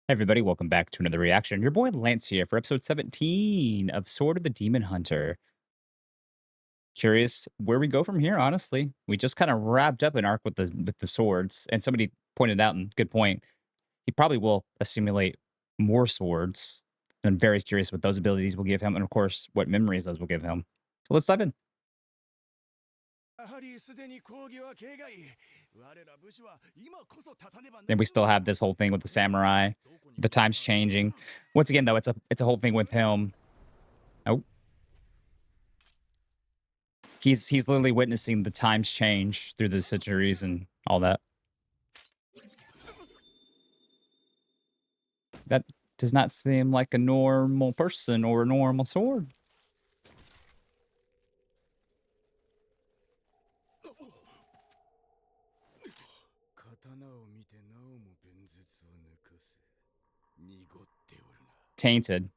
Hey everybody, welcome back to another reaction. Your boy Lance here for episode 17 of Sword of the Demon Hunter. Curious where we go from here, honestly. We just kind of wrapped up an arc with the swords, and somebody pointed out, and good point, he probably will assimilate more swords. And I'm very curious what those abilities will give him, and of course, what memories those will give him. So let's dive in. Then we still have this whole thing with the samurai, the times changing. Once again, though, it's a whole thing with him. Oh, he's literally witnessing the times change through the centuries and all that. That does not seem like a normal person or a normal sword. Tainted.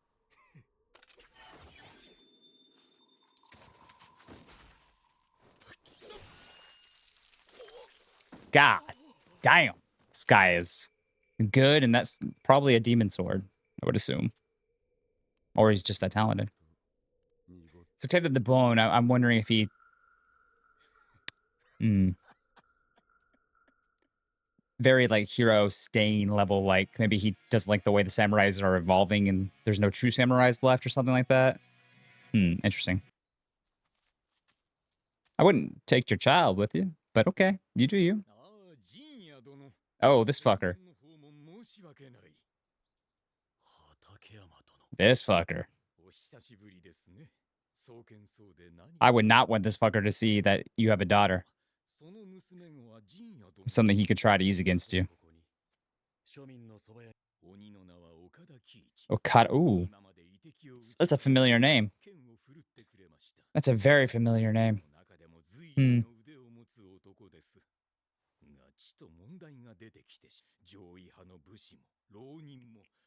God damn. This guy is good, and that's probably a demon sword, I would assume. Or he's just that talented. So Tainted the Bone, I'm wondering if he... very, like, hero stain level, like, maybe he doesn't like the way the samurais are evolving and there's no true samurais left or something like that. Interesting. I wouldn't take your child with you, but okay, you do you. Oh, this fucker. This fucker. I would not want this fucker to see that you have a daughter. Something he could try to use against you. Okada. Ooh. That's a familiar name. That's a very familiar name.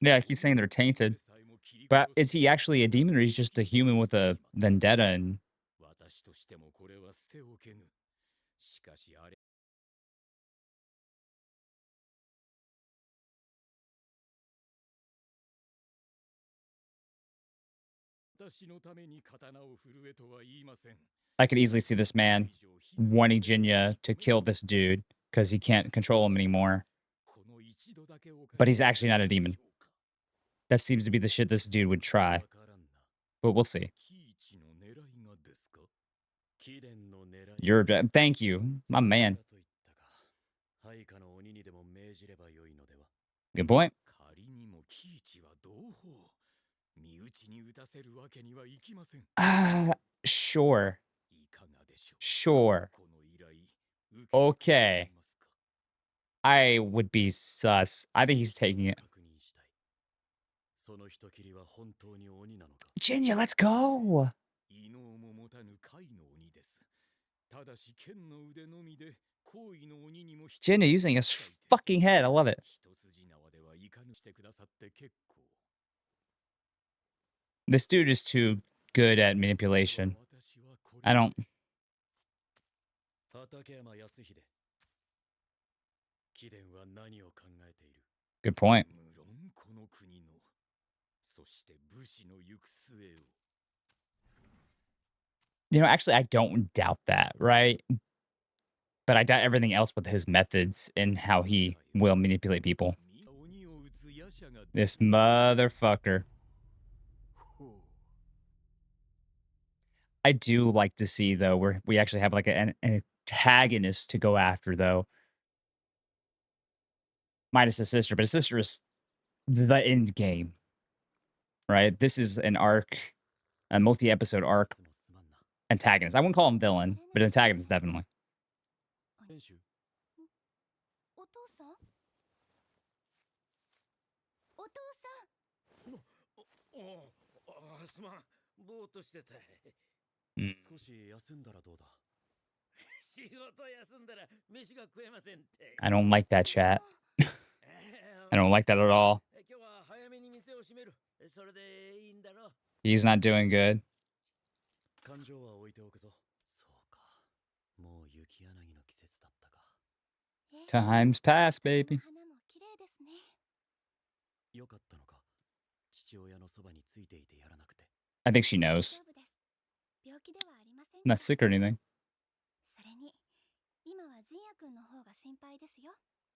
Yeah, I keep saying they're tainted. But is he actually a demon, or he's just a human with a vendetta? And I could easily see this man wanting Jinya to kill this dude because he can't control him anymore. But he's actually not a demon. That seems to be the shit this dude would try. But we'll see. Thank you, my man. Good point. Sure. Sure. Okay. I would be sus. I think he's taking it. Jinya, let's go. Jinya using his fucking head. I love it. This dude is too good at manipulation. I don't... Good point. You know, actually, I don't doubt that, right? But I doubt everything else with his methods and how he will manipulate people. This motherfucker. I do like to see, though, where we actually have, like, an antagonist to go after, though. Minus his sister, but his sister is the end game, right? This is an arc, a multi-episode arc antagonist. I wouldn't call him villain, but antagonist, definitely. Mm. I don't like that chat. I don't like that at all. He's not doing good. Times pass, baby. I think she knows. Not sick or anything.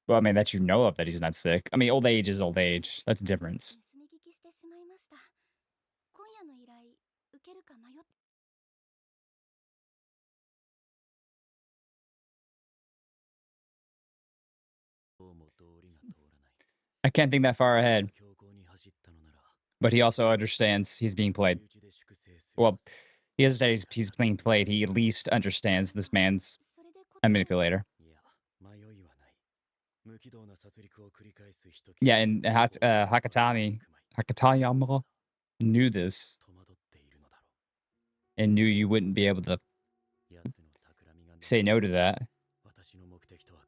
Well, I mean, that you know of that he's not sick. I mean, old age is old age. That's a difference. I can't think that far ahead. But he also understands he's being played. Well, he doesn't say he's being played. He at least understands this man's a manipulator. Yeah, and Hakatayama knew this and knew you wouldn't be able to say no to that.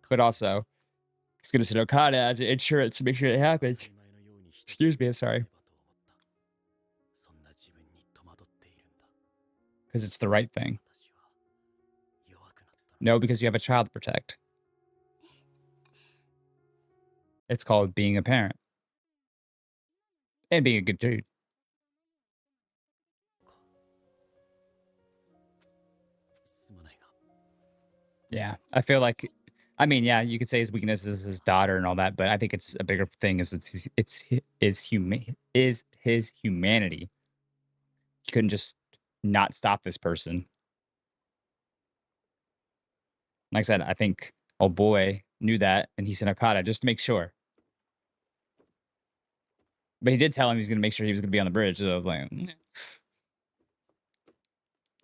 But also, he's going to send Okada as an insurance to make sure it happens. Excuse me, I'm sorry. Because it's the right thing. No, because you have a child to protect. It's called being a parent. And being a good dude. Yeah, I feel like, I mean, yeah, you could say his weakness is his daughter and all that, but I think it's a bigger thing is is his humanity. He couldn't just not stop this person. Like I said, I think old boy knew that, and he sent Okada just to make sure. But he did tell him he was going to make sure he was going to be on the bridge. So I was like, "Mm."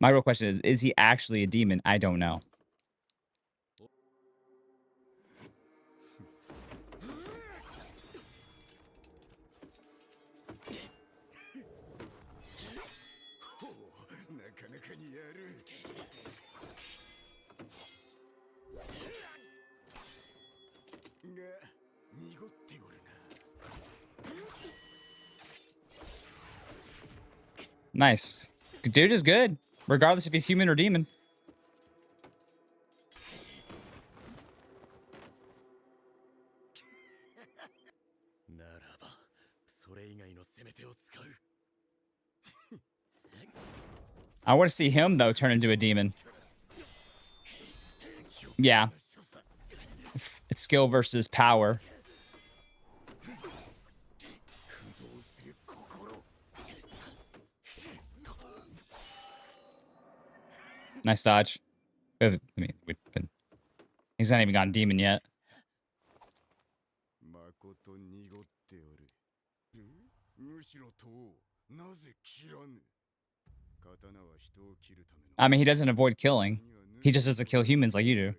My real question is he actually a demon? I don't know. Nice. Dude is good, regardless if he's human or demon. I want to see him, though, turn into a demon. Yeah. It's skill versus power. Nice dodge. I mean, he's not even gone demon yet. I mean, he doesn't avoid killing. He just doesn't kill humans like you do.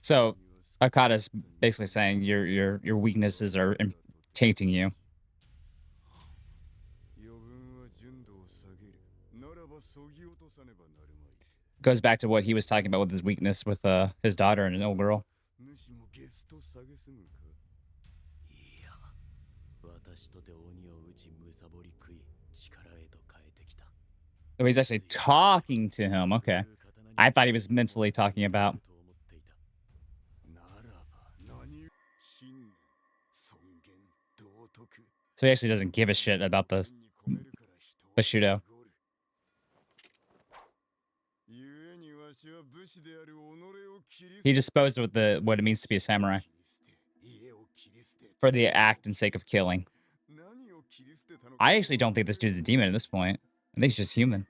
So Akata's basically saying your weaknesses are tainting you. Goes back to what he was talking about with his weakness with his daughter and an old girl. Oh, he's actually talking to him. Okay. I thought he was mentally talking about. So he actually doesn't give a shit about the Bushido. He disposed with what it means to be a samurai for the act and sake of killing. I actually don't think this dude's a demon at this point. I think he's just human.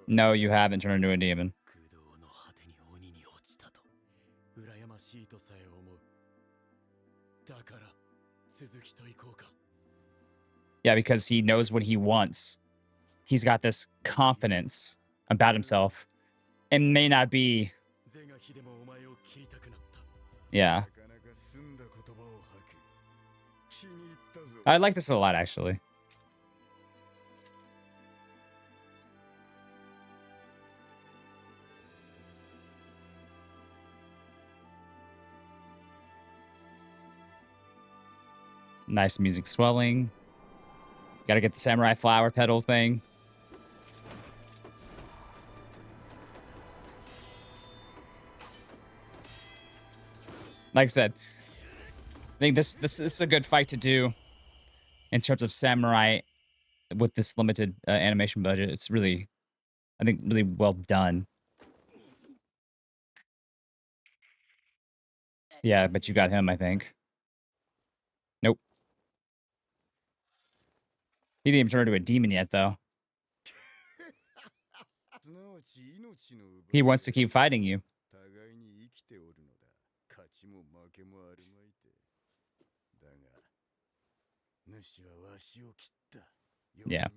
No, you haven't turned into a demon. Yeah, because he knows what he wants. He's got this confidence about himself. It may not be. Yeah. I like this a lot, actually. Nice music swelling. Gotta get the samurai flower petal thing. Like I said, I think this is a good fight to do in terms of samurai with this limited animation budget. It's really, I think, really well done. Yeah, but you got him, I think. Nope. He didn't even turn into a demon yet, though. He wants to keep fighting you. Yeah.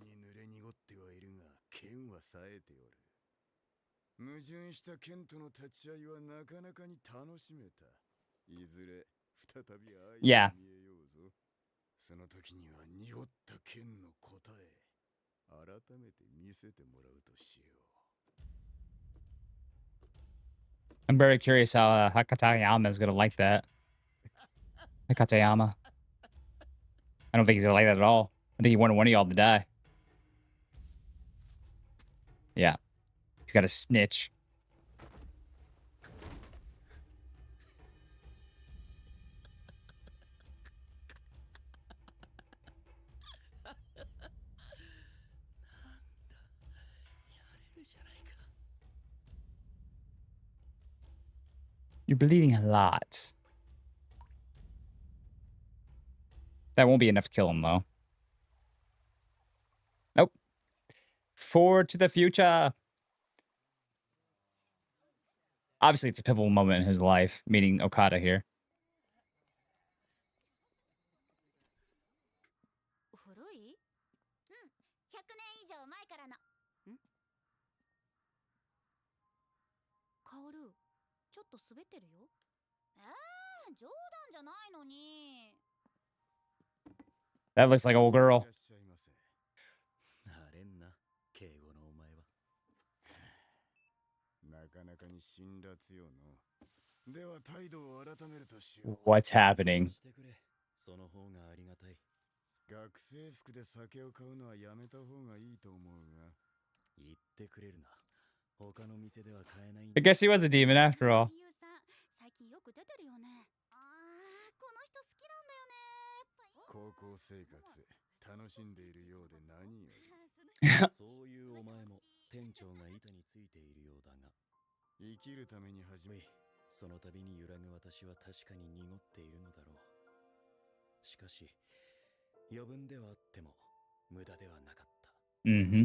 矛盾した剣との立ち合いはなかなかに楽しめた。いずれ再び会いに見えようぞ。その時には濁った剣の答え、改めて見せてもらうとしよう。I'm very curious how Hakatayama is gonna like that. Hakatayama. I don't think he's gonna like that at all. I think he wanted one of y'all to die. Yeah. He's got a snitch. You're bleeding a lot. That won't be enough to kill him, though. Nope. Forward to the future. Obviously, it's a pivotal moment in his life, meeting Okada here. ちょっと滑ってるよ。冗談じゃないのに。That looks like an old girl. なれんな、敬語のお前は。なかなかに辛辣よの。では態度を改めるとしよう。 What's happening? その方がありがたい。学生服で酒を買うのはやめた方がいいと思うが。言ってくれるな。 I guess he was a demon after all. Mm-hmm.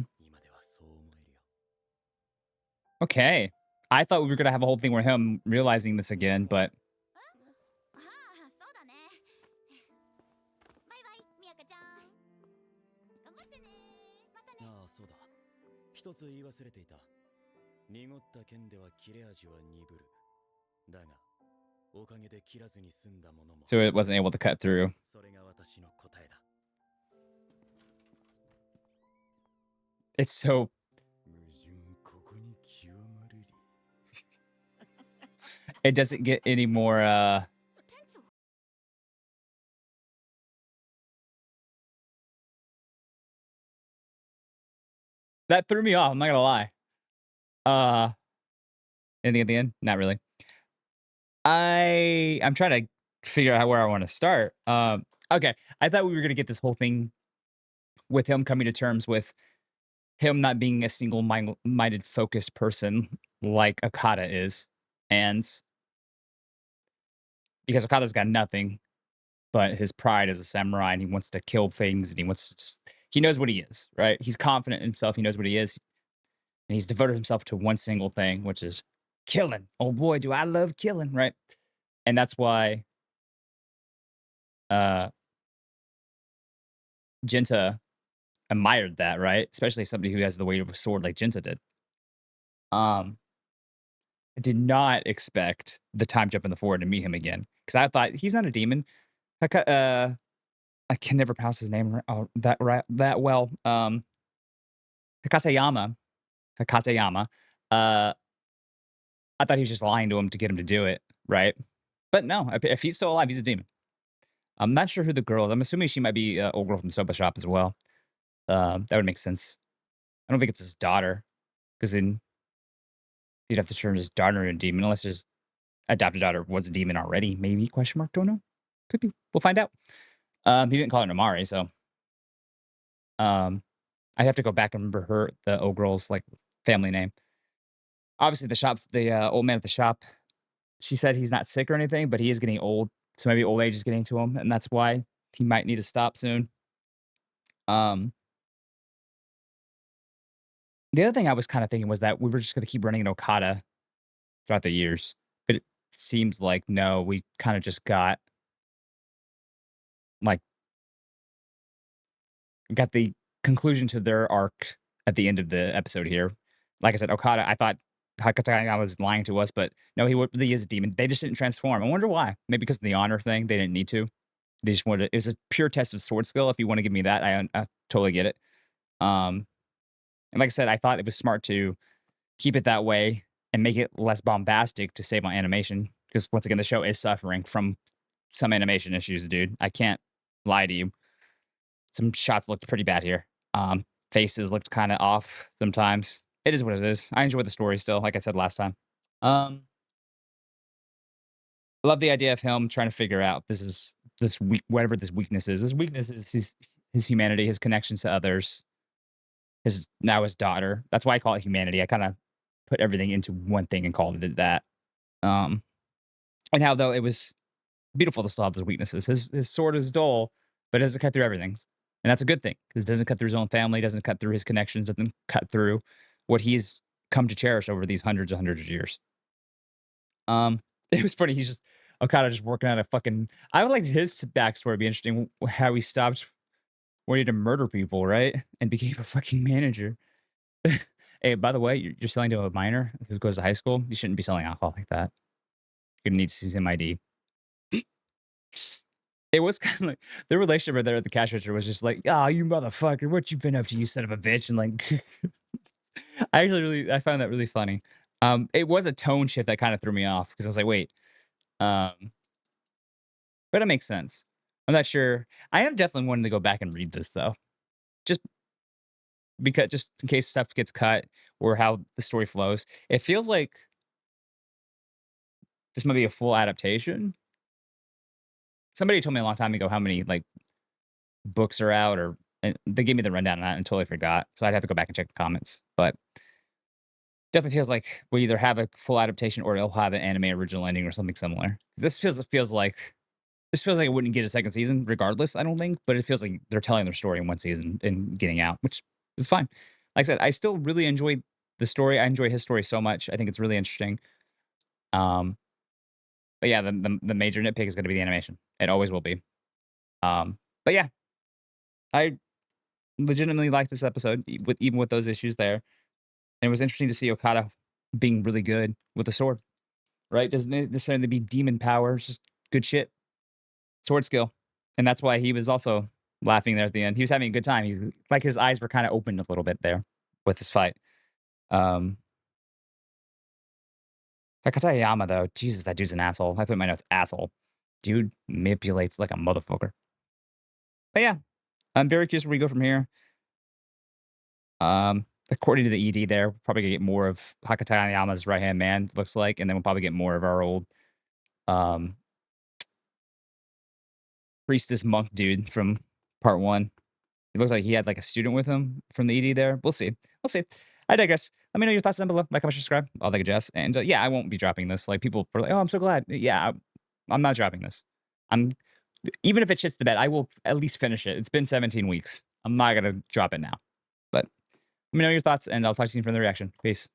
Okay. I thought we were going to have a whole thing where him realizing this again, but... So it wasn't able to cut through. It's so... It doesn't get any more, That threw me off, I'm not gonna lie. Anything at the end? Not really. I'm trying to figure out where I want to start. Okay. I thought we were gonna get this whole thing with him coming to terms with him not being a single-minded, focused person like Okada is. And because Okada's got nothing but his pride as a samurai, and he wants to kill things, and he wants to just... He knows what he is, right? He's confident in himself. He knows what he is. And he's devoted himself to one single thing, which is killing. Oh boy, do I love killing, right? And that's why Genta admired that, right? Especially somebody who has the weight of a sword like Genta did. I did not expect the time jump in the forward to meet him again, because I thought he's not a demon. I can never pronounce his name that well. Hakatayama. I thought he was just lying to him to get him to do it, right? But no, if he's still alive, he's a demon. I'm not sure who the girl is. I'm assuming she might be old girl from Soba Shop as well. That would make sense. I don't think it's his daughter, because then he'd have to turn his daughter into a demon unless his adopted daughter was a demon already. Maybe? Question mark. Don't know. Could be. We'll find out. He didn't call her Namari, so um, I'd have to go back and remember the old girl's like family name. Obviously, the old man at the shop. She said he's not sick or anything, but he is getting old, so maybe old age is getting to him, and that's why he might need to stop soon. Um, the other thing I was kind of thinking was that we were just going to keep running in Okada throughout the years, but it seems like no, we kind of just like got the conclusion to their arc at the end of the episode here. Like I said, Okada, I thought Hakatanga was lying to us, but no, he really is a demon. They just didn't transform. I wonder why. Maybe because of the honor thing, they didn't need to. They just wanted it was a pure test of sword skill. If you want to give me that, I totally get it. Um, and like I said, I thought it was smart to keep it that way and make it less bombastic to save on animation. Because once again, the show is suffering from some animation issues, dude. I can't lie to you. Some shots looked pretty bad here. Faces looked kind of off sometimes. It is what it is. I enjoy the story still, like I said last time. Um, love the idea of him trying to figure out this weak whatever this weakness is. This weakness is his humanity, his connections to others, his daughter. That's why I call it humanity. I kind of put everything into one thing and called it that. Um, and how though it was beautiful to still have those weaknesses. His sword is dull, but it doesn't cut through everything. And that's a good thing because it doesn't cut through his own family, doesn't cut through his connections, doesn't cut through what he's come to cherish over these hundreds of years. It was funny. He's just Okada just working on a fucking. I would like his backstory to be interesting. How he stopped wanting to murder people, right, and became a fucking manager. Hey, by the way, you're selling to a minor who goes to high school. You shouldn't be selling alcohol like that. You're gonna need to see some ID. It was kind of like the relationship right there at the cash register was just like, "Oh, you motherfucker, what you been up to, you son of a bitch?" And like, I found that really funny. It was a tone shift that kind of threw me off because I was like, "Wait," um, but it makes sense. I'm not sure. I am definitely wanting to go back and read this though, just just in case stuff gets cut or how the story flows. It feels like this might be a full adaptation. Somebody told me a long time ago how many like books are out, or and they gave me the rundown on that and totally forgot. So I'd have to go back and check the comments. But definitely feels like we either have a full adaptation or it'll have an anime original ending or something similar. This feels like it wouldn't get a second season regardless, I don't think, but it feels like they're telling their story in one season and getting out, which is fine. Like I said, I still really enjoy the story. I enjoy his story so much. I think it's really interesting. Um, but yeah, the major nitpick is gonna be the animation. It always will be. But yeah, I legitimately liked this episode, even with those issues there. And it was interesting to see Okada being really good with the sword, right? Doesn't it necessarily be demon power, it's just good shit, sword skill. And that's why he was also laughing there at the end. He was having a good time. He's like his eyes were kind of opened a little bit there with this fight. Um, Takatayama though, Jesus, that dude's an asshole. I put in my notes, asshole. Dude manipulates like a motherfucker. But yeah, I'm very curious where we go from here. According to the ED there, we're probably gonna get more of Hakatayama's right-hand man, looks like, and then we'll probably get more of our old, um, priestess monk dude from part 1. It looks like he had, like, a student with him from the ED there. We'll see. We'll see. I digress. Let me know your thoughts down below. Like, comment, subscribe, all that good jazz, and, yeah, I won't be dropping this. Like, people are like, "Oh, I'm so glad." Yeah, I'm not dropping this. I'm even if it shits the bed, I will at least finish it. It's been 17 weeks. I'm not gonna drop it now. But let me know your thoughts, and I'll talk to you from the reaction. Peace.